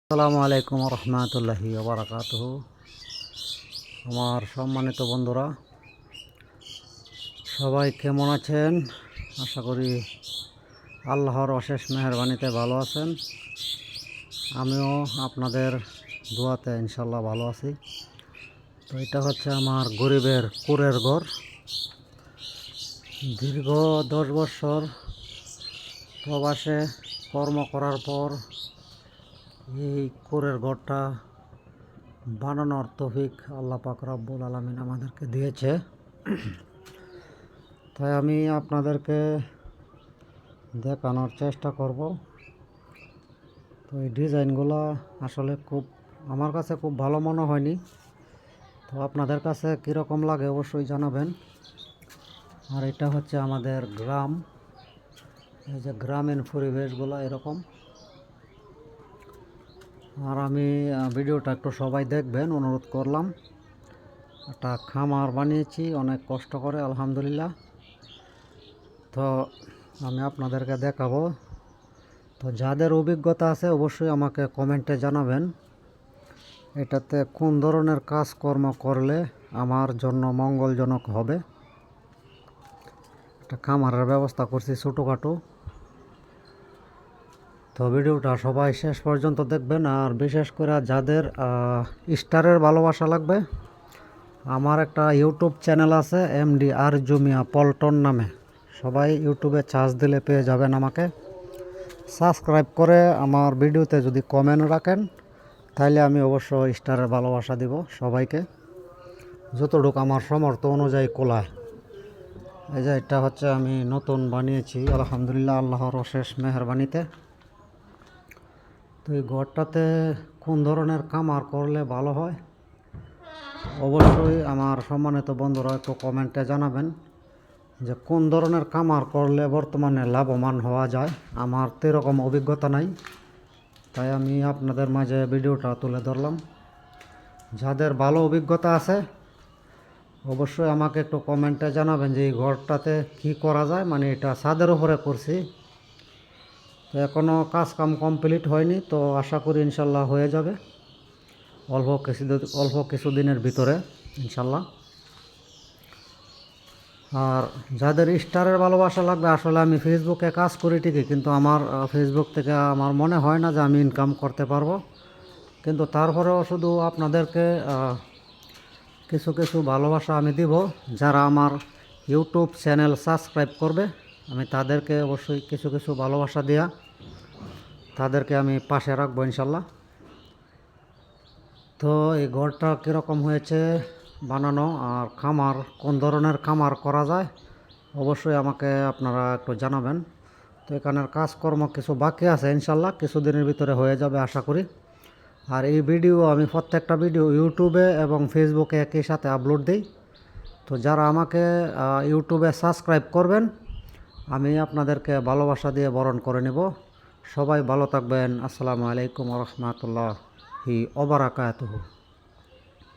আসসালামু আলাইকুম রহমতুল্লাহি বারাকাতুহু। আমার সম্মানিত বন্ধুরা, সবাই কেমন আছেন? আশা করি আল্লাহর অশেষ মেহেরবানিতে ভালো আছেন। আমিও আপনাদের দোয়াতে ইনশাল্লাহ ভালো আছি। তো এটা হচ্ছে আমার গরিবের কুঁড়ের ঘর। দীর্ঘ 10 বছর প্রবাসে কর্ম করার পর এই কুঁড়ের ঘরটা বানানোর তৌফিক আল্লাহ পাক রব্বুল আলামিন আমাদেরকে দিয়েছে। তাই আমি আপনাদেরকে দেখানোর চেষ্টা করব। তো এই ডিজাইনগুলো আসলে আমার কাছে খুব ভালো মনে হয়নি। তো আপনাদের কাছে কীরকম লাগে অবশ্যই জানাবেন। আর এটা হচ্ছে আমাদের গ্রাম, এই যে গ্রামীণ পরিবেশগুলো এরকম। আর আমি ভিডিওটা একটু সবাই দেখবেন অনুরোধ করলাম। একটা খামার বানিয়েছি অনেক কষ্ট করে, আলহামদুলিল্লাহ। তো আমি আপনাদেরকে দেখাবো। তো যাদের অভিজ্ঞতা আছে অবশ্যই আমাকে কমেন্টে জানাবেন এটাতে কোন ধরনের কাজকর্ম করলে আমার জন্য মঙ্গলজনক হবে। একটা খামারের ব্যবস্থা করছি ছোটোখাটো। তো ভিডিওটা সবাই শেষ পর্যন্ত দেখবেন। আর বিশেষ করে যাদের স্টারের ভালোবাসা লাগবে, আমার একটা ইউটিউব চ্যানেল আছে এমডি আরজু মিয়া পল্টন নামে। সবাই ইউটিউবে সার্চ দিলে পেয়ে যাবেন আমাকে। সাবস্ক্রাইব করে আমার ভিডিওতে যদি কমেন্ট রাখেন তাহলে আমি অবশ্যই স্টারের ভালোবাসা দিব সবাইকে, যতটুকু আমার সমর্থ অনুযায়ী কোলায়। এই যে এটা হচ্ছে আমি নতুন বানিয়েছি আলহামদুলিল্লাহ আল্লাহর অশেষ মেহেরবানিতে। তো এই ঘরটাতে কোন ধরনের কামার করলে ভালো হয় অবশ্যই আমার সম্মানিত বন্ধুরা একটু কমেন্টে জানাবেন যে কোন ধরনের কামার করলে বর্তমানে লাভবান হওয়া যায়। আমার তো এরকম অভিজ্ঞতা নাই, তাই আমি আপনাদের মাঝে ভিডিওটা তুলে ধরলাম। যাদের ভালো অভিজ্ঞতা আছে অবশ্যই আমাকে একটু কমেন্টে জানাবেন যে এই ঘরটাতে কি করা যায়। মানে এটা ছাদের উপরে করছি, তো এখনও কাম কমপ্লিট হয়নি। তো আশা করি ইনশাল্লাহ হয়ে যাবে অল্প কিছুদিনের ভিতরে ইনশাল্লাহ। আর যাদের স্টারের ভালোবাসা লাগবে, আসলে আমি ফেসবুকে কাজ করি ঠিকই, কিন্তু আমার ফেসবুক থেকে আমার মনে হয় না যে আমি ইনকাম করতে পারবো। কিন্তু তারপরেও শুধু আপনাদেরকে কিছু কিছু ভালোবাসা আমি দিব। যারা আমার ইউটিউব চ্যানেল সাবস্ক্রাইব করবে আমি তাদেরকে অবশ্যই কিছু কিছু ভালোবাসা দেয়া তাদেরকে আমি পাশে রাখবো ইনশাল্লাহ। তো এই ঘরটা কীরকম হয়েছে বানানো, আর খামার কোন ধরনের খামার করা যায় অবশ্যই আমাকে আপনারা একটু জানাবেন। তো এখানের কাজকর্ম কিছু বাকি আছে, ইনশাল্লাহ কিছুদিনের ভিতরে হয়ে যাবে আশা করি। আর এই ভিডিও আমি প্রত্যেকটা ভিডিও ইউটিউবে এবং ফেসবুকে একই সাথে আপলোড দিই। তো যারা আমাকে ইউটিউবে সাবস্ক্রাইব করবেন আমি আপনাদেরকে ভালোবাসা দিয়ে বরণ করে নেব। সবাই ভালো থাকবেন। আসসালামু আলাইকুম রহমতুল্লাহি ওয়া বারাকাতুহু।